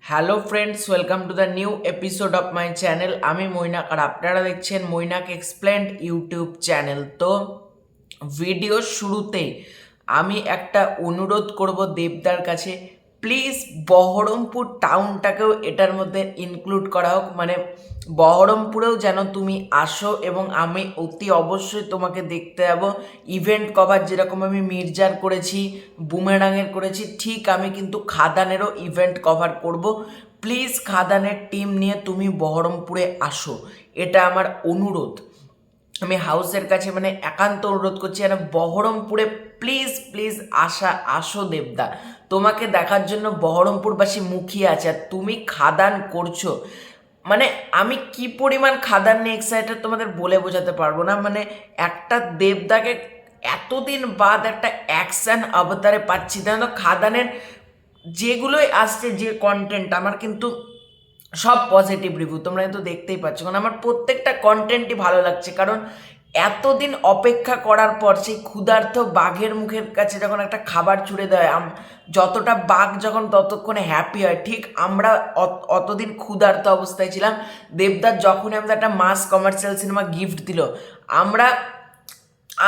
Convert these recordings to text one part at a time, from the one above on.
Hello friends, welcome to the new episode of my channel. আমি মৈনাক আর আপনারা দেখছেন Mainak explained YouTube channel. তো ভিডিওর শুরুতেই আমি একটা অনুরোধ করব দেবদার কাছে, প্লিজ বহরমপুর টাউনটাকেও এটার মধ্যে ইনক্লুড করা হোক। মানে বহরমপুরেও যেন তুমি আসো এবং আমি অতি অবশ্যই তোমাকে দেখতে যাবো। ইভেন্ট কভার যেরকম আমি মির্জার করেছি, বুমেরাঙের করেছি, ঠিক আমি কিন্তু খাদানেরও ইভেন্ট কভার করব। প্লিজ খাদানের টিম নিয়ে তুমি বহরমপুরে আসো, এটা আমার অনুরোধ। আমি হাউসের কাছে মানে একান্ত অনুরোধ করছি, আর বহরমপুরে প্লিজ প্লিজ আসো দেবদা। তোমাকে দেখার জন্য বহরমপুরবাসী মুখিয়ে আছে, আর তুমি খাদান করছো। মানে আমি কি পরিমাণ খাদান নিয়ে এক্সাইটেড তোমাদের বলে বোঝাতে পারবো না। মানে একটা দেবদাকে এতদিন বাদ একটা অ্যাকশন অবতারে পাচ্ছি, তো খাদানের যেগুলোই আসছে, যে কন্টেন্ট আমার কিন্তু সব পজিটিভ রিভিউ তোমরা কিন্তু দেখতেই পাচ্ছ। কারণ আমার প্রত্যেকটা কন্টেন্টই ভালো লাগছে, কারণ এতদিন অপেক্ষা করার পর সেই ক্ষুধার্ত বাঘের মুখের কাছে যখন একটা খাবার ছুড়ে দেয়, যতটা বাঘ যখন ততক্ষণে হ্যাপি হয়, ঠিক আমরা অতদিন ক্ষুধার্ত অবস্থায় ছিলাম। দেবদার যখনই আমাদের একটা মাস কমার্শিয়াল সিনেমা গিফট দিল, আমরা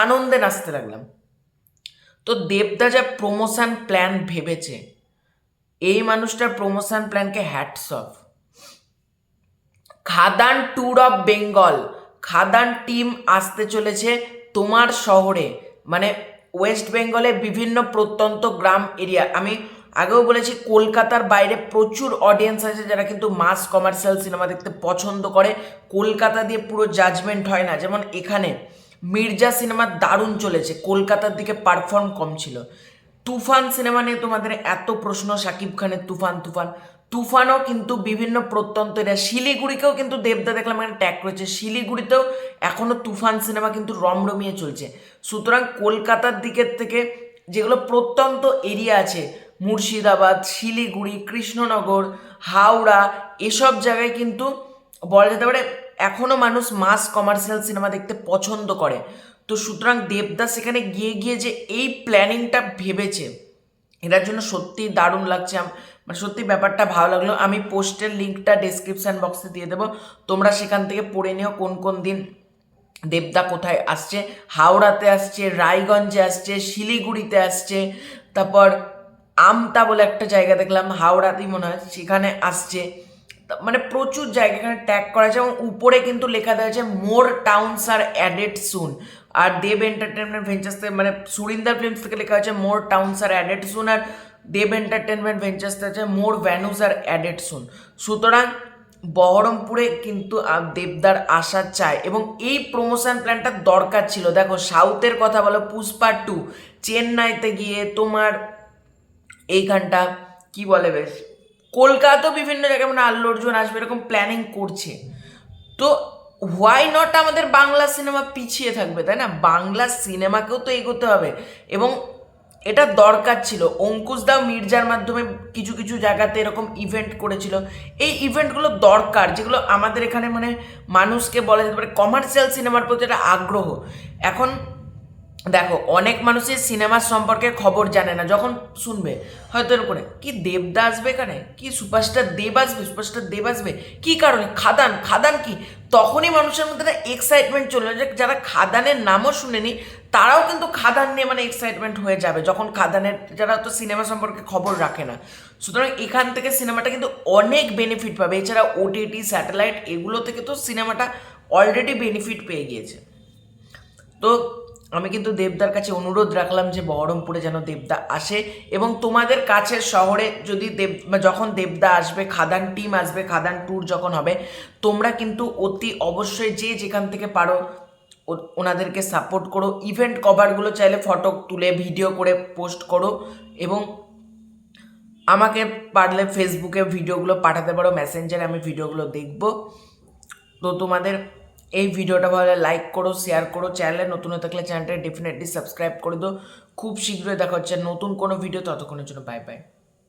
আনন্দে নাচতে লাগলাম। তো দেবদা যা প্রমোশন প্ল্যান ভেবেছে, এই মানুষটার প্রমোশন প্ল্যানকে hats off. Khadan tour of Bengal, Khadan team আসতে চলেছে তোমার শহরে, মানে ওয়েস্ট বেঙ্গলে বিভিন্ন প্রত্যন্ত গ্রাম এরিয়া। আমি আগেও বলেছি কলকাতার বাইরে প্রচুর অডিয়েন্স আছে যারা কিন্তু মাস কমার্শিয়াল সিনেমা দেখতে পছন্দ করে। কলকাতা দিয়ে পুরো জাজমেন্ট হয় না। যেমন এখানে মির্জা সিনেমা দারুণ চলেছে, কলকাতার দিকে পারফর্ম কম ছিল। তুফান সিনেমা নিয়ে তোমাদের এত প্রশ্ন, শাকিব খানের তুফান তুফান তুফানও কিন্তু বিভিন্ন প্রত্যন্ত এরিয়া, শিলিগুড়িকেও কিন্তু দেবদা দেখলাম এখানে ট্যাগ করেছে, শিলিগুড়িতেও এখনো তুফান সিনেমা কিন্তু রমরমিয়ে চলছে। সুতরাং কলকাতার দিকের থেকে যেগুলো প্রত্যন্ত এরিয়া আছে, মুর্শিদাবাদ, শিলিগুড়ি, কৃষ্ণনগর, হাওড়া, এসব জায়গায় কিন্তু বলা যেতে পারে এখনও মানুষ মাস কমার্শিয়াল সিনেমা দেখতে পছন্দ করে। তো সুতরাং দেবদাস সেখানে গিয়ে গিয়ে যে এই প্ল্যানিংটা ভেবেছে, এটার জন্য সত্যিই দারুণ লাগছে। মানে সত্যি ব্যাপারটা ভালো লাগলো। আমি পোস্টের লিঙ্কটা ডেসক্রিপশান বক্সে দিয়ে দেবো, তোমরা সেখান থেকে পড়ে নিও কোন কোন দিন দেবদা কোথায় আসছে। হাওড়াতে আসছে, রায়গঞ্জে আসছে, শিলিগুড়িতে আসছে, তারপর আমতা বলে একটা জায়গা দেখলাম হাওড়াতেই মনে হয়, সেখানে আসছে। মানে প্রচুর জায়গা এখানে ট্যাগ করা আছে, এবং উপরে কিন্তু লেখা দেওয়া আছে মোর টাউনস আর অ্যাডেড সুন। আর দেব এন্টারটেনমেন্ট ভেঞ্চার্স থেকে, মানে সুরিন্দার ফিল্মস থেকে লেখা আছে মোর টাউনস আর অ্যাডেড সুন, আর দেব এন্টারটেনমেন্ট ভেঞ্চার্স থেকে আছে মোর ভ্যানুস আর অ্যাডেড সুন। সুতরাং বহরমপুরে কিন্তু দেবদার আসা চায়, এবং এই প্রমোশন প্ল্যানটা দরকার ছিল। দেখো সাউথের কথা বলো, পুষ্পা 2 চেন্নাইতে গিয়ে তোমার এইখানটা কি বলে বেশ, কলকাতাও বিভিন্ন জায়গায় মানে আল্লু অর্জুন আসবে এরকম প্ল্যানিং করছে। তো হোয়াই নট আমাদের বাংলা সিনেমা পিছিয়ে থাকবে, তাই না? বাংলা সিনেমাকেও তো এগোতে হবে, এবং এটা দরকার ছিল। অঙ্কুশ দাও মির্জার মাধ্যমে কিছু কিছু জায়গাতে এরকম ইভেন্ট করেছিল। এই ইভেন্টগুলো দরকার, যেগুলো আমাদের এখানে মানে মানুষকে বলা যেতে পারে কমার্শিয়াল সিনেমার প্রতি একটা আগ্রহ। এখন দেখো অনেক মানুষের সিনেমার সম্পর্কে খবর জানে না, যখন শুনবে হয়তো এর করে কি দেবদা আসবে এখানে, কি সুপারস্টার দেব আসবে, সুপারস্টার দেব আসবে, কি কারণে, খাদান, খাদান কি, তখনই মানুষের মধ্যে একটা এক্সাইটমেন্ট চলে যায়। যারা খাদানের নামও শুনেনি তারাও কিন্তু খাদান নিয়ে মানে এক্সাইটমেন্ট হয়ে যাবে, যখন খাদানের, যারা তো সিনেমা সম্পর্কে খবর রাখে না। সুতরাং এখান থেকে সিনেমাটা কিন্তু অনেক বেনিফিট পাবে। এছাড়া ওটিটি, স্যাটেলাইট, এগুলো থেকে তো সিনেমাটা অলরেডি বেনিফিট পেয়ে গিয়েছে। তো আমি কিন্তু দেবদার কাছে অনুরোধ রাখলাম যে বহরমপুরে যেন দেবদা আসে, এবং তোমাদের কাছের শহরে যদি যখন দেবদা আসবে, খাদান টিম আসবে, খাদান ট্যুর যখন হবে, তোমরা কিন্তু অতি অবশ্যই যে যেখান থেকে পারো ওনাদেরকে সাপোর্ট করো। ইভেন্ট কভারগুলো চাইলে ফটো তুলে ভিডিও করে পোস্ট করো, এবং আমাকে পারলে ফেসবুকে ভিডিওগুলো পাঠাতে পারো, মেসেঞ্জারে আমি ভিডিওগুলো দেখব। তো তোমাদের এই ভিডিওটা ভালো লাগলে লাইক করো, শেয়ার করো, চ্যানেলে নতুন হয়ে থাকলে চ্যানেলটা ডেফিনেটলি সাবস্ক্রাইব করে দিও। খুব শীঘ্রই দেখা হচ্ছে নতুন কোনো ভিডিও, ততক্ষণের জন্য বাই বাই।